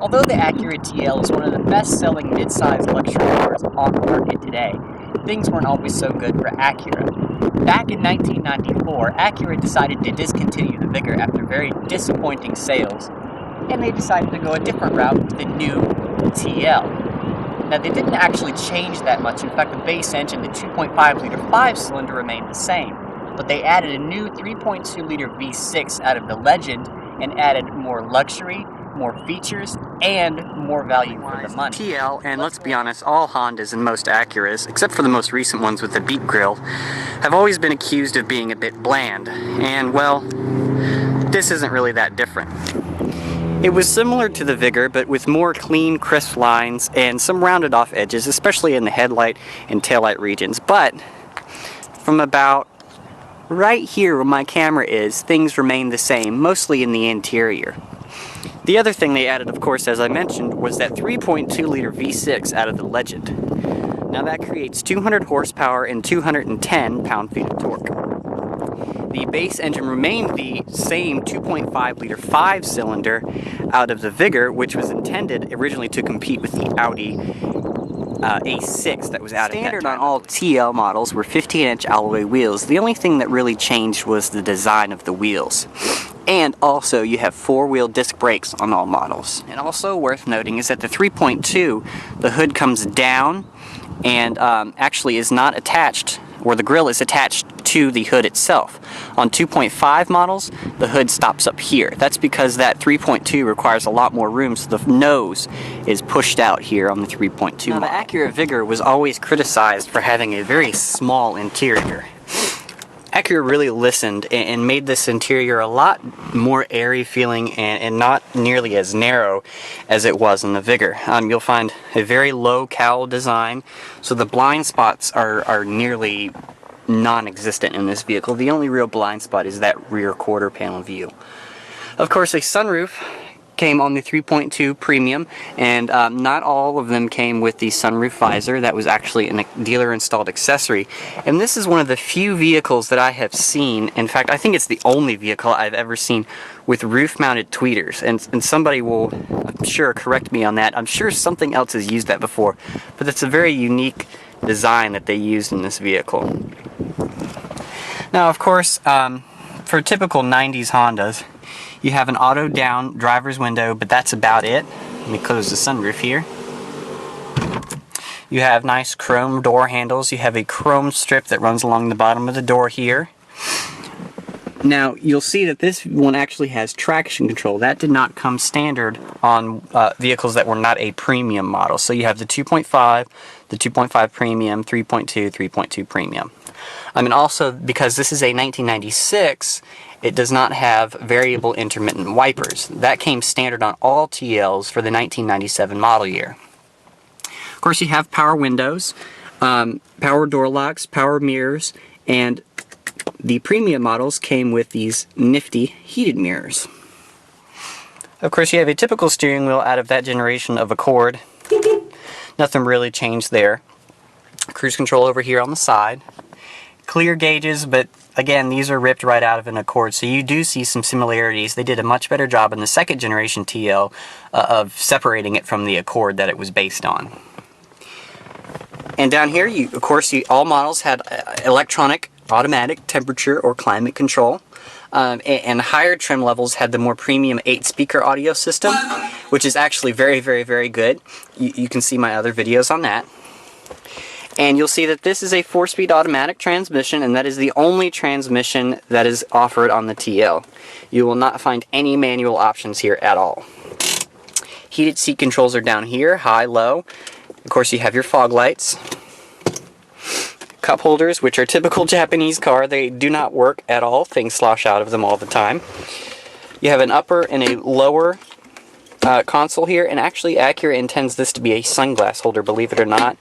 Although the Acura TL is one of the best-selling mid-size luxury cars on the market today, things weren't always so good for Acura. Back in 1994, Acura decided to discontinue the Vigor after very disappointing sales, and they decided to go a different route with the new TL. Now, they didn't actually change that much. In fact, the base engine, the 2.5-liter 5-cylinder, remained the same, but they added a new 3.2-liter V6 out of the Legend and added more luxury, more features, and more value for the money. TL, and let's be honest, all Hondas and most Acuras, except for the most recent ones with the beat grille, have always been accused of being a bit bland. And, well, this isn't really that different. It was similar to the Vigor, but with more clean, crisp lines and some rounded off edges, especially in the headlight and taillight regions. But from about right here where my camera is, things remain the same, mostly in the interior. The other thing they added, of course, as I mentioned, was that 3.2-liter V6 out of the Legend. Now that creates 200 horsepower and 210 pound-feet of torque. The base engine remained the same 2.5-liter 5-cylinder out of the Vigor, which was intended originally to compete with the Audi A6 that was out at that time. Standard on all TL models were 15-inch alloy wheels. The only thing that really changed was the design of the wheels. And also, you have 4-wheel disc brakes on all models. And also worth noting is that the 3.2, the hood comes down and actually is not attached, or the grille is attached to the hood itself. On 2.5 models, the hood stops up here. That's because that 3.2 requires a lot more room, so the nose is pushed out here on the 3.2 model. Now, the Acura Vigor was always criticized for having a very small interior. Acura really listened and made this interior a lot more airy feeling and not nearly as narrow as it was in the Vigor. You'll find a very low cowl design, so the blind spots are nearly non-existent in this vehicle. The only real blind spot is that rear quarter panel view. Of course, a sunroof came on the 3.2 Premium, and not all of them came with the sunroof visor. That was actually a dealer-installed accessory. And this is one of the few vehicles that I have seen, in fact, I think it's the only vehicle I've ever seen with roof-mounted tweeters. And somebody will, I'm sure, correct me on that. I'm sure something else has used that before, but it's a very unique design that they used in this vehicle. Now, of course, for typical 90s Hondas, you have an auto-down driver's window, but that's about it. Let me close the sunroof here. You have nice chrome door handles. You have a chrome strip that runs along the bottom of the door here. Now, you'll see that this one actually has traction control. That did not come standard on vehicles that were not a premium model. So you have the 2.5, the 2.5 Premium, 3.2, 3.2 Premium. And also, because this is a 1996, it does not have variable intermittent wipers. That came standard on all TLs for the 1997 model year. Of course, you have power windows, power door locks, power mirrors, and the premium models came with these nifty heated mirrors. Of course, you have a typical steering wheel out of that generation of Accord. Nothing really changed there. Cruise control over here on the side. Clear gauges, but again, these are ripped right out of an Accord, so you do see some similarities. They did a much better job in the second generation TL of separating it from the Accord that it was based on. And down here, of course, all models had electronic, automatic temperature or climate control. And higher trim levels had the more premium 8-speaker audio system, which is actually very, very, very good. You can see my other videos on that. And you'll see that this is a 4-speed automatic transmission, and that is the only transmission that is offered on the TL. You will not find any manual options here at all. Heated seat controls are down here, high, low. Of course, you have your fog lights. Cup holders, which are typical Japanese car. They do not work at all. Things slosh out of them all the time. You have an upper and a lower console here, and actually Acura intends this to be a sunglass holder, believe it or not,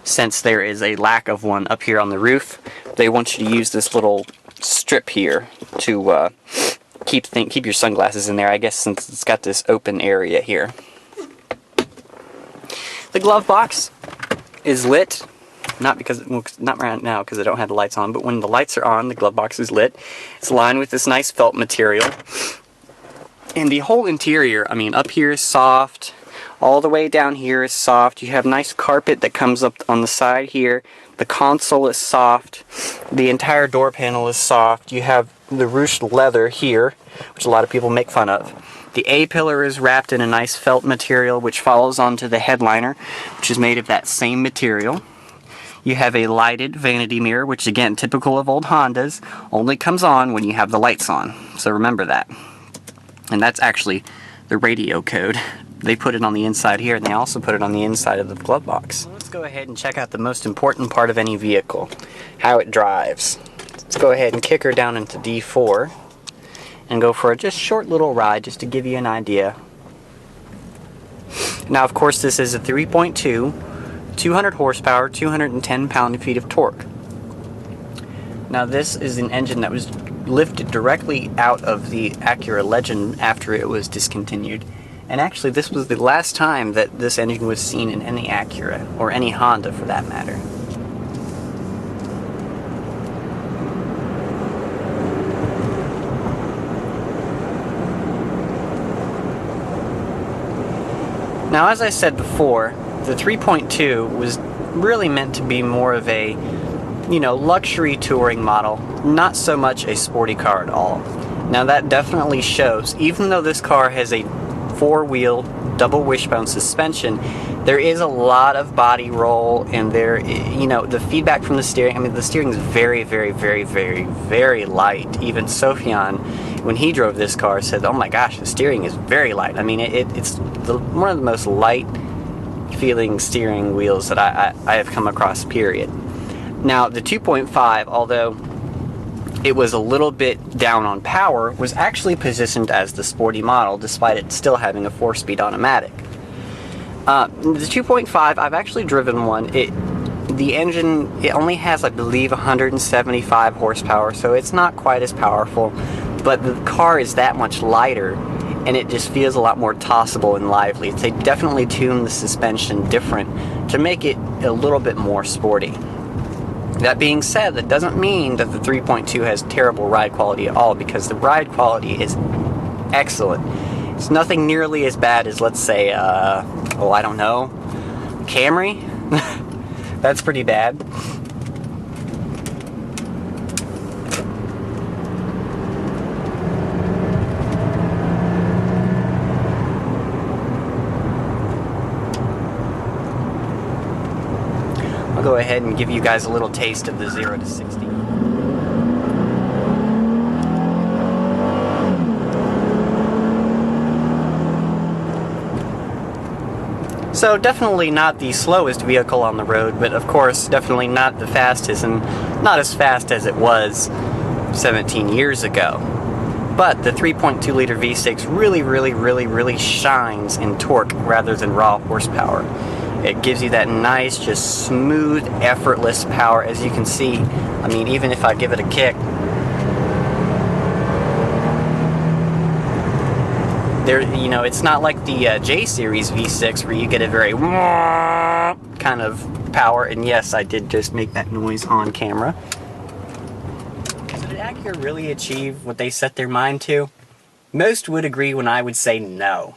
since there is a lack of one up here on the roof. They want you to use this little strip here to keep your sunglasses in there, I guess, since it's got this open area here. The glove box is lit, not right now because I don't have the lights on, but when the lights are on, the glove box is lit. It's lined with this nice felt material. And the whole interior, I mean, up here is soft, All the way down here is soft. You have nice carpet that comes up on the side here. The console is soft. The entire door panel is soft. You have the ruched leather here, which a lot of people make fun of. The A-pillar is wrapped in a nice felt material which follows onto the headliner, which is made of that same material. You have a lighted vanity mirror, which again, typical of old Hondas, only comes on when you have the lights on. So remember that. And that's actually the radio code. They put it on the inside here, and they also put it on the inside of the glove box. Let's go ahead and check out the most important part of any vehicle, how it drives. Let's go ahead and kick her down into D4 and go for a just short little ride just to give you an idea. Now, of course, this is a 3.2, 200 horsepower, 210 pound-feet of torque. Now, this is an engine that was lifted directly out of the Acura Legend after it was discontinued. And actually, this was the last time that this engine was seen in any Acura, or any Honda for that matter. Now, as I said before, the 3.2 was really meant to be more of a, luxury touring model, not so much a sporty car at all. Now, that definitely shows. Even though this car has a four-wheel double wishbone suspension, there is a lot of body roll, and the feedback from the steering, the steering is very, very, very, very, very light. Even Sofyan, when he drove this car, said, oh my gosh, the steering is very light. It's one of the most light feeling steering wheels that I have come across, period. Now, the 2.5, although it was a little bit down on power, was actually positioned as the sporty model, despite it still having a 4-speed automatic. The 2.5, I've actually driven one. The engine, it only has, I believe, 175 horsepower, so it's not quite as powerful, but the car is that much lighter, and it just feels a lot more tossable and lively. They definitely tuned the suspension different to make it a little bit more sporty. That being said, that doesn't mean that the 3.2 has terrible ride quality at all, because the ride quality is excellent. It's nothing nearly as bad as, let's say, I don't know, Camry? That's pretty bad. I'll go ahead and give you guys a little taste of the 0 to 60. So definitely not the slowest vehicle on the road, but of course definitely not the fastest, and not as fast as it was 17 years ago. But the 3.2 liter V6 really shines in torque rather than raw horsepower. It gives you that nice, just smooth, effortless power, as you can see. Even if I give it a kick, it's not like the J-Series V6 where you get a very kind of power, and yes, I did just make that noise on camera. So did Acura really achieve what they set their mind to? Most would agree when I would say no.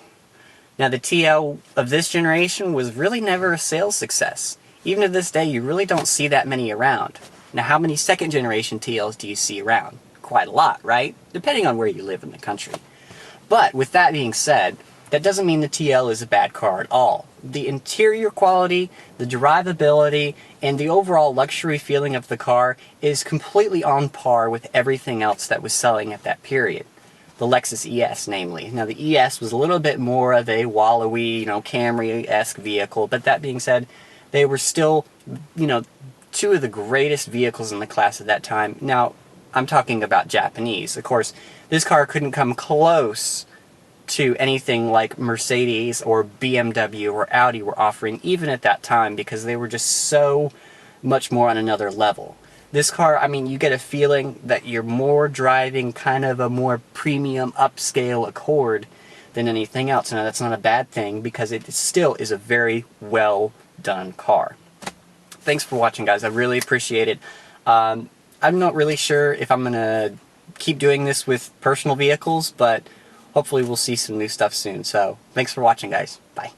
Now, the TL of this generation was really never a sales success. Even to this day, you really don't see that many around. Now, how many second generation TLs do you see around? Quite a lot, right? Depending on where you live in the country. But with that being said, that doesn't mean the TL is a bad car at all. The interior quality, the drivability, and the overall luxury feeling of the car is completely on par with everything else that was selling at that period. The Lexus ES, namely. Now, the ES was a little bit more of a wallowy, Camry-esque vehicle, but that being said, they were still, two of the greatest vehicles in the class at that time. Now, I'm talking about Japanese. Of course, this car couldn't come close to anything like Mercedes or BMW or Audi were offering, even at that time, because they were just so much more on another level. This car, you get a feeling that you're more driving kind of a more premium upscale Accord than anything else. Now, that's not a bad thing, because it still is a very well done car. Thanks for watching, guys. I really appreciate it. I'm not really sure if I'm going to keep doing this with personal vehicles, but hopefully we'll see some new stuff soon. So, thanks for watching, guys. Bye.